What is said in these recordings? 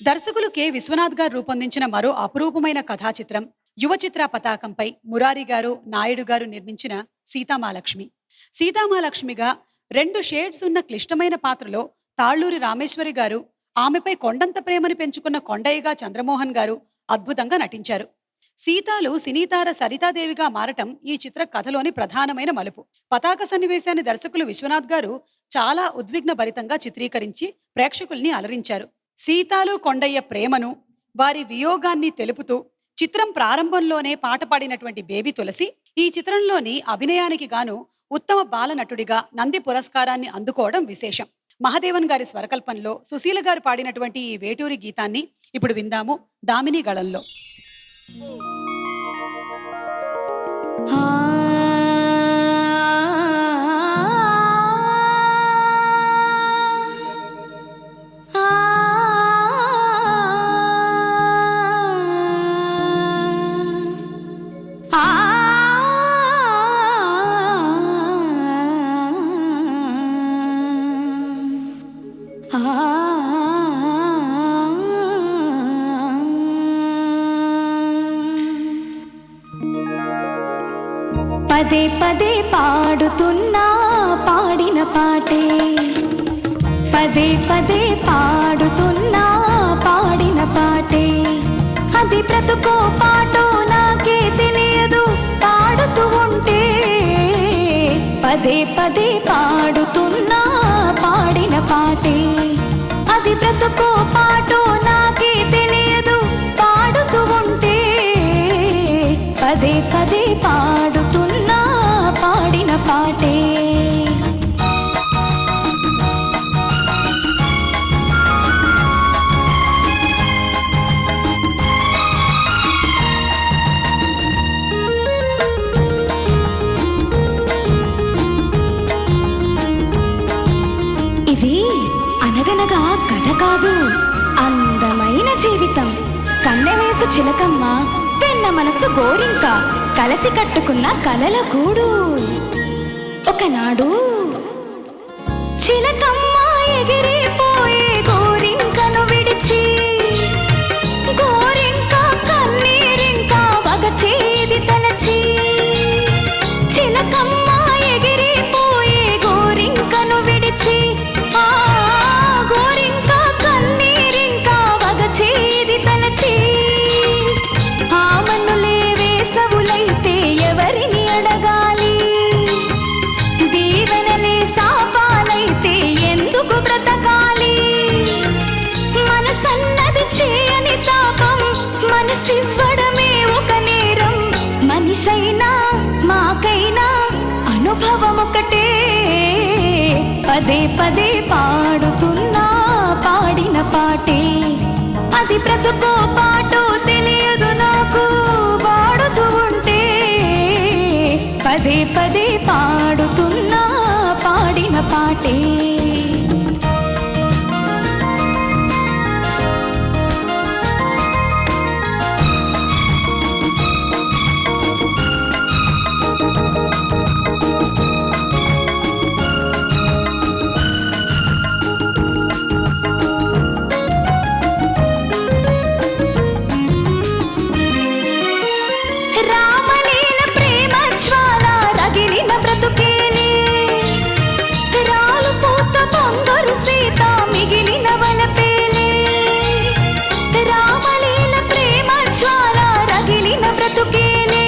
దర్శకులు కె విశ్వనాథ్ గారు రూపొందించిన మరో అపురూపమైన కథా చిత్రం యువ చిత్ర పతాకంపై మురారి గారు, నాయుడు గారు నిర్మించిన సీతామాలక్ష్మి. సీతామాలక్ష్మిగా 2 షేడ్స్ ఉన్న క్లిష్టమైన పాత్రలో తాళ్లూరి రామేశ్వరి గారు, ఆమెపై కొండంత ప్రేమను పెంచుకున్న కొండయ్యగా చంద్రమోహన్ గారు అద్భుతంగా నటించారు. సీతాలు సినీతార సరితాదేవిగా మారటం ఈ చిత్ర కథలోని ప్రధానమైన మలుపు. పతాక సన్నివేశాన్ని దర్శకులు విశ్వనాథ్ గారు చాలా ఉద్విగ్న భరితంగా చిత్రీకరించి ప్రేక్షకుల్ని అలరించారు. సీతాలు కొండయ్య ప్రేమను, వారి వియోగాన్ని తెలుపుతూ చిత్రం ప్రారంభంలోనే పాట పాడినటువంటి బేబీ తులసి ఈ చిత్రంలోని అభినయానికి గాను ఉత్తమ బాల నటుడిగా నంది పురస్కారాన్ని అందుకోవడం విశేషం. మహదేవన్ గారి స్వరకల్పంలో సుశీల గారు పాడినటువంటి ఈ వేటూరి గీతాన్ని ఇప్పుడు విందాము దామిని గళంలో. పదే పదే పాడుతున్నా పాడిన పాటే, పదే పదే పాడుతున్నా పాడిన పాటే, అది బ్రతుకో పాటో నాకే తెలియదు పాడుతూ ఉంటే. పదే పదే పాడుతున్నా పాడిన పాటే, అది బ్రతుకో పాటో నాకే తెలియదు పాడుతూ ఉంటే. పదే పదే పాడుతున్నా పాడిన పాటే. ఇది అనగనగా కథ కాదు, అందమైన జీవితం. కన్నెవేసు చిలకమ్మ, వెన్న మనసు గోరింక, కలసి కట్టుకున్న కలల గూడు. ఒకనాడు చిలకమ్మ ఎగిరిపోయే గోరింకను విడిచి, గోరింక కన్నీరింక వగచేది తలచి. చిలకమ్మ ఎగిరిపోయే గోరింకను విడిచి, ఆ గోరింక కన్నీరింక వగచేది తలచి. ఆమనులే వేసవులైతే ఎవరిని అడగాలి, దీవెనలే శాపాలైతే ఎందుకు బ్రతకాలి. మనసన్నది చేయని తాపం, మనసివ్వడమే ఒక నేరం. మనిషైనా మాకైనా అనుభవం ఒకటే. పదే పదే పాడుతున్నా పాడిన పాటే, అది బ్రతుకో పాటో తెలియదు నాకు పాడుతూ ఉంటే. పదే పదే పాడుతున్నా పాడిన పాటే. రామలీల ప్రేమ జ్వాల రగిలిన బ్రతుకేలే, రాలు పూత పొంగరు సీత మిగిలిన వలపేలే. రామలీల ప్రేమ జ్వాల రగిలిన బ్రతుకేలే,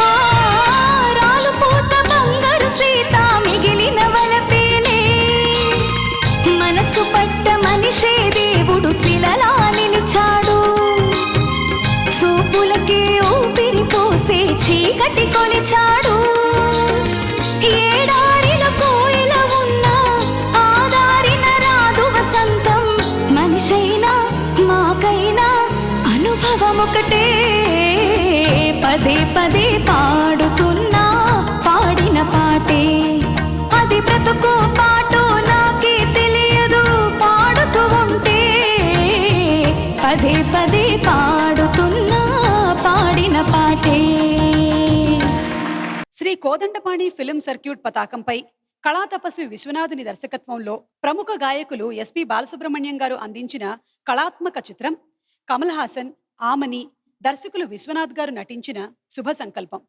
ఆ రాలు పూత పొంగరు సీత మిగిలిన వలపేలే. మనసు పట్ట మనిషే దేవుడు శిలలా నిలిచాడు, చూపులకే ఊపిరి పోసే చీకటి కొలిచాడు. ఏడారిన కోయిల ఉన్న ఆదారిన రాదు వసంతం. మనిషైనా మాకైనా అనుభవం ఒకటే. పదే పదే పాడుతున్నా పాడిన పాటే, అది బ్రతుకో పాటో నాకే తెలియదు పాడుతూ ఉంటే. పదే పదే పాడుతున్నా పాడిన పాటే. శ్రీ కోదండపాణి ఫిలిం సర్క్యూట్ పతాకంపై కళా తపస్వి విశ్వనాథుని దర్శకత్వంలో ప్రముఖ గాయకులు ఎస్పి బాలసుబ్రహ్మణ్యం గారు అందించిన కళాత్మక చిత్రం కమల్ హాసన్, ఆమని, దర్శకులు విశ్వనాథ్ గారు నటించిన శుభ సంకల్పం.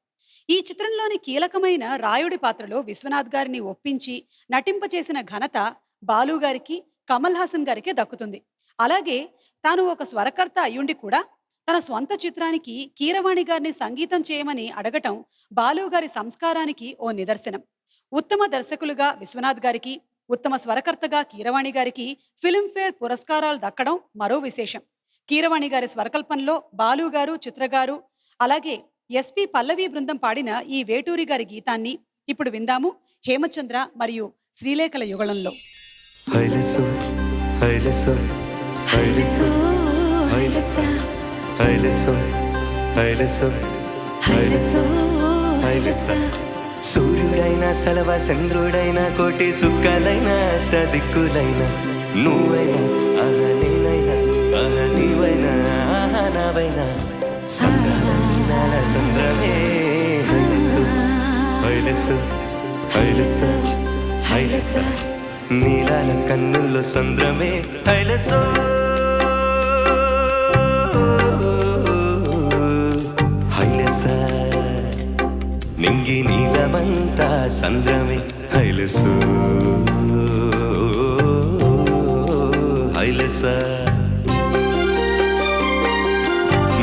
ఈ చిత్రంలోని కీలకమైన రాయుడి పాత్రలో విశ్వనాథ్ గారిని ఒప్పించి నటింపచేసిన ఘనత బాలు గారికి, కమల్ హాసన్ గారికే దక్కుతుంది. అలాగే తాను ఒక స్వరకర్త అయ్యుండి కూడా తన స్వంత చిత్రానికి కీరవాణి గారిని సంగీతం చేయమని అడగటం బాలు గారి సంస్కారానికి ఓ నిదర్శనం. ఉత్తమ దర్శకులుగా విశ్వనాథ్ గారికి, ఉత్తమ స్వరకర్తగా కీరవాణి గారికి ఫిల్మ్ఫేర్ పురస్కారాలు దక్కడం మరో విశేషం. కీరవాణి గారి స్వరకల్పనలో బాలు గారు, చిత్రగారు, అలాగే ఎస్పి పల్లవి బృందం పాడిన ఈ వేటూరి గారి గీతాన్ని ఇప్పుడు విందాము. హేమచంద్ర మరియు శ్రీలేఖల యుగళంలో. సూర్యుడైనా సలవ చంద్రుడైనా కోటి సుక్కలైనా అష్ట దిక్కులైనా నువ్వైనా అహనేనైనా అహనీవైనా ఆహనావైనా సంద్రమీనాల సంద్రమే హైలెస్సు హైలెస్సు హైలెస్సు నీలాల కన్నుల్లో సంద్రమే హైలెస్సు హైలెస్సా నింగి నీలమంతా సంద్రమే హైలెస్సు హైలెస్సా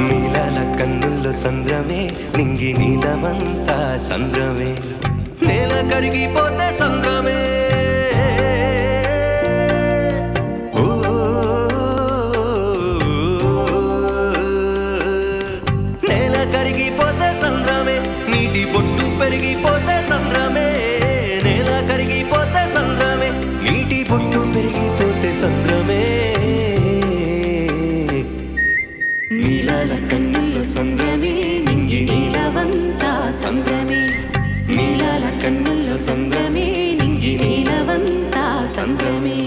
నీలాల కన్నుల్లో సంద్రమే నింగి నీలమంతా సంద్రమే నేల కరిగిపోతే సంద్రమే నేల కరిగిపోతే సంద్రమే నీటి బొట్టు పెరిగిపోతే సంద్రమే నేల కరిగిపోతే సంద్రమే నీటి బొట్టు పెరిగిపోతే సంద్రమే నీలాల కన్నుల్లో సంద్రమే నింగి నీలవంతా సంద్రమే నీలాల కన్నుల్లో సంద్రమే నింగి నీలవంతా సంద్రమే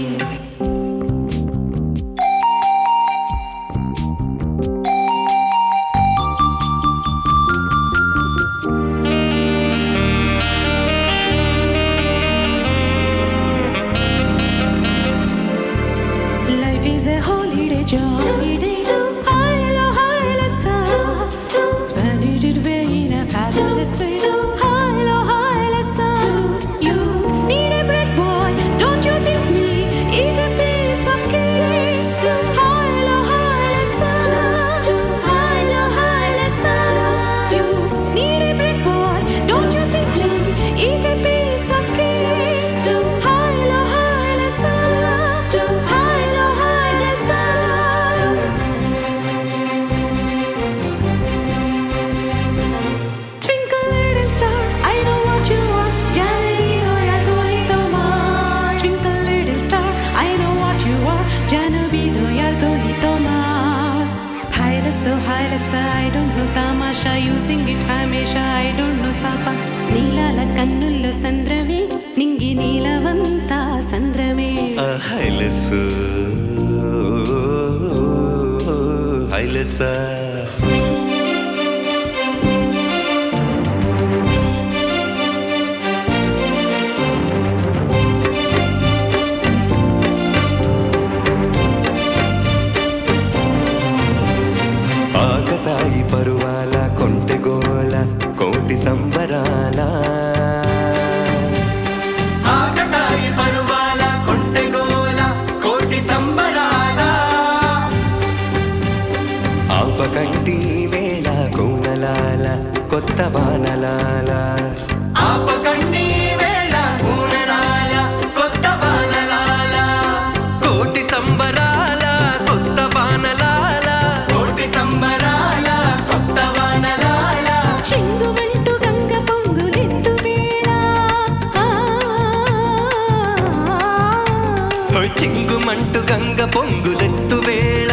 హైలెస్సు హైలెస్సా ఆకతాయి పరువాల కొంటెగోల కోటి సంబరాల ఆపకంటి వేళ కూనలాల కొత్త వానలాల ఆపకంటి వేళ కూనలాల కొత్త వానలాల కోటి సంబరాల కొత్త వానలాల కోటి సంబరాల కొత్త వానలాల చింగుమంటూ గంగ పొంగులెత్తు వేళ చింగుమంటూ గంగ పొంగులెత్తు వేళ